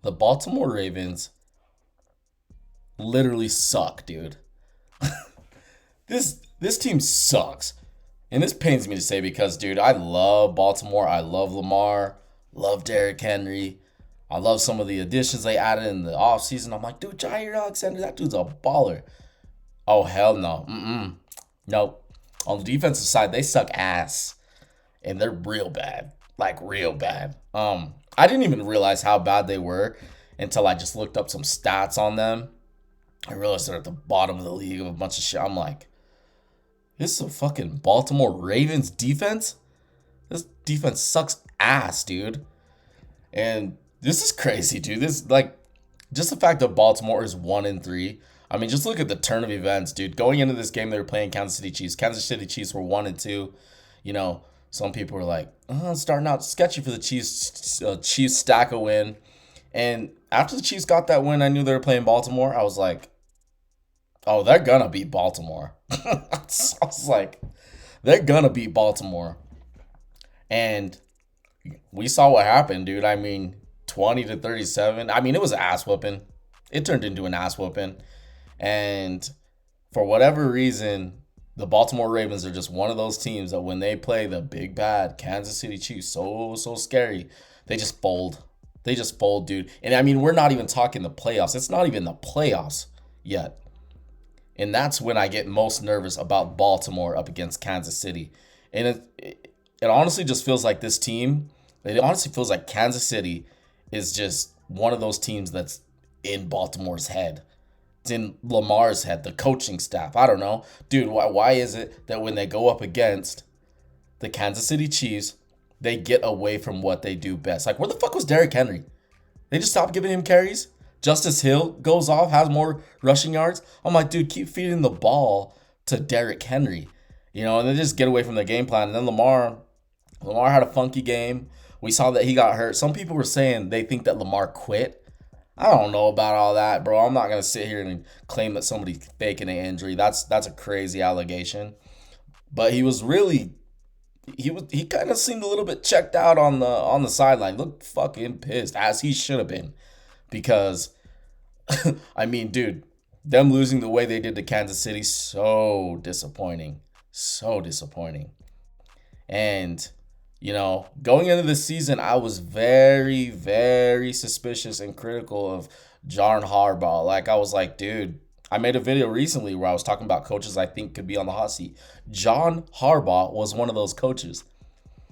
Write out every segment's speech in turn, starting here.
The Baltimore Ravens literally suck, dude. This team sucks. And this pains me to say because, dude, I love Baltimore. I love Lamar. Love Derrick Henry. I love some of the additions they added in the offseason. I'm like, dude, Jair Alexander, that dude's a baller. Oh, hell no. Nope. On the defensive side, they suck ass. And they're real bad. Like, real bad. I didn't even realize how bad they were until I just looked up some stats on them. I realized they're at the bottom of the league of a bunch of shit. I'm like, this is a fucking Baltimore Ravens defense? This defense sucks ass, dude. And this is crazy, dude. This, like, just the fact that Baltimore is 1-3. I mean, just look at the turn of events, dude. Going into this game, they were playing Kansas City Chiefs. Kansas City Chiefs were 1-2. You know, some people were like, starting out sketchy for the Chiefs. Chiefs stack a win. And after the Chiefs got that win, I knew they were playing Baltimore. I was like, oh, they're going to beat Baltimore. I was like, they're going to beat Baltimore. And we saw what happened, dude. I mean, 20-37. I mean, it was an ass whooping. It turned into an ass whooping. And for whatever reason, the Baltimore Ravens are just one of those teams that when they play the big bad Kansas City Chiefs, so scary, they just fold. They just fold, dude. And I mean, we're not even talking the playoffs. It's not even the playoffs yet. And that's when I get most nervous about Baltimore up against Kansas City. And it honestly just feels like this team, it honestly feels like Kansas City is just one of those teams that's in Baltimore's head. It's in Lamar's head, the coaching staff. I don't know. Dude, why is it that when they go up against the Kansas City Chiefs, they get away from what they do best? Like, where the fuck was Derrick Henry? They just stopped giving him carries? Justice Hill goes off, has more rushing yards. I'm like, dude, keep feeding the ball to Derrick Henry. You know, and they just get away from the game plan. And then Lamar had a funky game. We saw that he got hurt. Some people were saying they think that Lamar quit. I don't know about all that, bro. I'm not gonna sit here and claim that somebody's faking an injury. That's a crazy allegation. But he was really he kind of seemed a little bit checked out on the sideline. Looked fucking pissed, as he should have been. Because I mean, dude, them losing the way they did to Kansas City, so disappointing. So disappointing. And, you know, going into this season, I was very, very suspicious and critical of John Harbaugh. Like, I was like, dude, I made a video recently where I was talking about coaches I think could be on the hot seat. John Harbaugh was one of those coaches.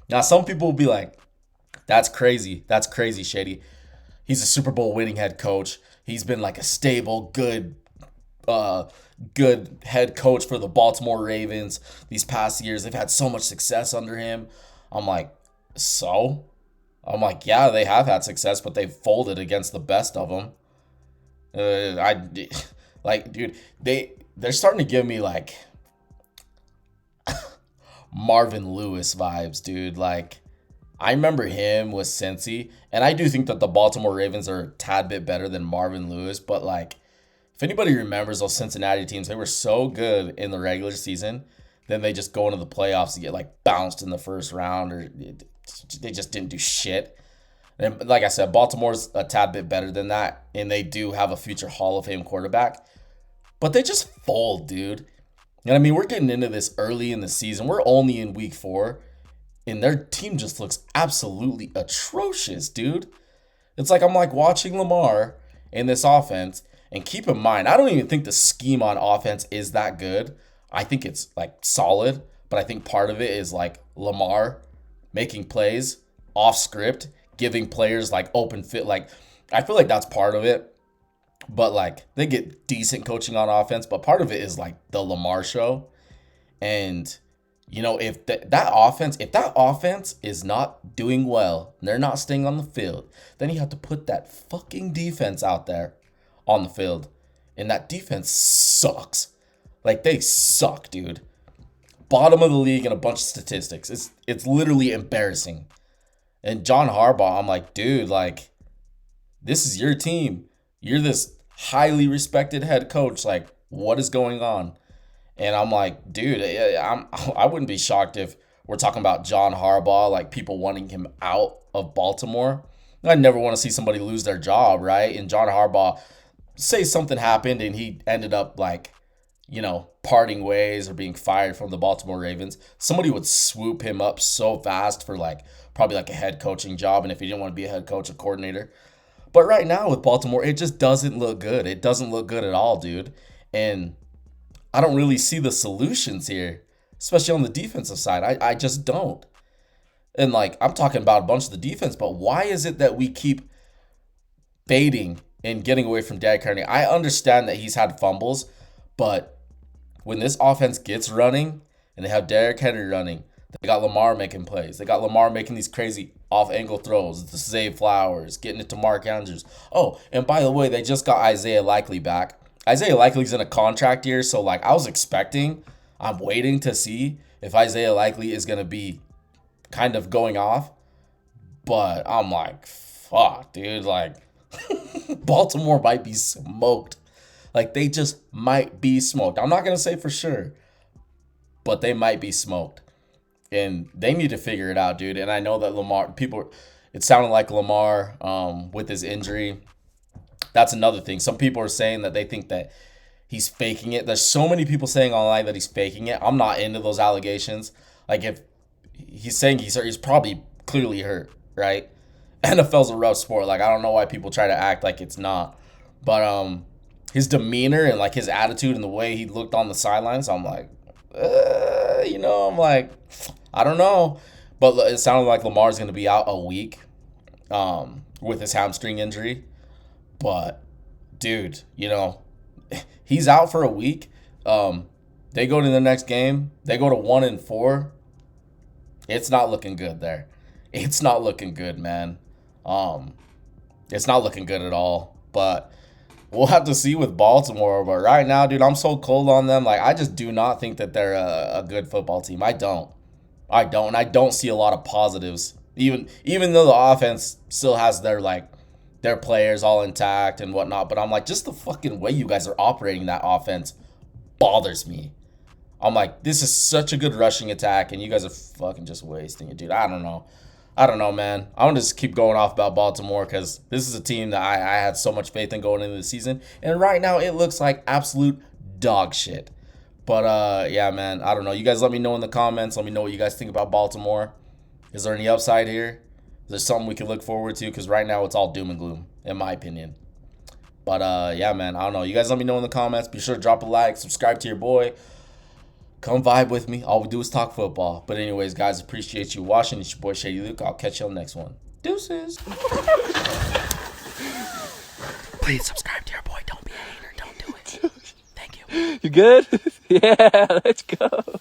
Now, some people will be like, that's crazy. That's crazy, Shady. He's a Super Bowl winning head coach. He's been like a stable, good head coach for the Baltimore Ravens these past years. They've had so much success under him. I'm like, so? I'm like, yeah, they have had success, but they've folded against the best of them. Dude, they're starting to give me like Marvin Lewis vibes, dude. Like, I remember him with Cincy, and I do think that the Baltimore Ravens are a tad bit better than Marvin Lewis, but like, if anybody remembers those Cincinnati teams, they were so good in the regular season, then they just go into the playoffs and get like bounced in the first round, or they just didn't do shit. And like I said, Baltimore's a tad bit better than that, and they do have a future Hall of Fame quarterback, but they just fold, dude. And I mean, we're getting into this early in the season. We're only in week 4. And their team just looks absolutely atrocious, dude. It's like I'm like watching Lamar in this offense. And keep in mind, I don't even think the scheme on offense is that good. I think it's like solid. But I think part of it is like Lamar making plays off script, giving players like open fit. Like, I feel like that's part of it. But like, they get decent coaching on offense. But part of it is like the Lamar show. And you know, if that offense is not doing well, and they're not staying on the field, then you have to put that fucking defense out there on the field. And that defense sucks. Like, they suck, dude. Bottom of the league in a bunch of statistics. It's literally embarrassing. And John Harbaugh, I'm like, dude, like, this is your team. You're this highly respected head coach. Like, what is going on? And I'm like, dude, I wouldn't be shocked if we're talking about John Harbaugh, like people wanting him out of Baltimore. I never want to see somebody lose their job, right? And John Harbaugh, say something happened and he ended up like, parting ways or being fired from the Baltimore Ravens, somebody would swoop him up so fast for like probably like a head coaching job. And if he didn't want to be a head coach, a coordinator. But right now with Baltimore, it just doesn't look good. It doesn't look good at all, dude. And I don't really see the solutions here, especially on the defensive side. I just don't. And like, I'm talking about a bunch of the defense, but why is it that we keep fading and getting away from Derrick Henry? I understand that he's had fumbles, but when this offense gets running and they have Derrick Henry running, they got Lamar making plays. They got Lamar making these crazy off-angle throws, the Zay Flowers, getting it to Mark Andrews. Oh, and by the way, they just got Isaiah Likely back. Isaiah Likely's in a contract year, so like I'm waiting to see if Isaiah Likely is going to be kind of going off. But I'm like, fuck, dude, like Baltimore might be smoked. Like they just might be smoked. I'm not going to say for sure, but they might be smoked. And they need to figure it out, dude. And I know that it sounded like Lamar with his injury. That's another thing. Some people are saying that they think that he's faking it. There's so many people saying online that he's faking it. I'm not into those allegations. Like if he's saying he's hurt, he's probably clearly hurt, right? NFL's a rough sport. Like I don't know why people try to act like it's not. But his demeanor and like his attitude and the way he looked on the sidelines, I'm like, I'm like, I don't know. But it sounded like Lamar's going to be out a week with his hamstring injury. But, dude, he's out for a week. They go to the next game. They go to 1-4. It's not looking good there. It's not looking good, man. It's not looking good at all. But we'll have to see with Baltimore. But right now, dude, I'm so cold on them. Like, I just do not think that they're a good football team. I don't. And I don't see a lot of positives. Even though the offense still has their players all intact and whatnot. But I'm like, just the fucking way you guys are operating that offense bothers me. I'm like, this is such a good rushing attack, and you guys are fucking just wasting it, dude. I don't know, man. I want to just keep going off about Baltimore because this is a team that I had so much faith in going into the season. And right now, it looks like absolute dog shit. But, yeah, man, I don't know. You guys let me know in the comments. Let me know what you guys think about Baltimore. Is there any upside here? Is there something we can look forward to? Because right now, it's all doom and gloom, in my opinion. But, yeah, man, I don't know. You guys let me know in the comments. Be sure to drop a like, subscribe to your boy. Come vibe with me. All we do is talk football. But anyways, guys, appreciate you watching. It's your boy, Shady Luke. I'll catch you on the next one. Deuces. Please subscribe to your boy. Don't be a hater. Don't do it. Thank you. You good? Yeah, let's go.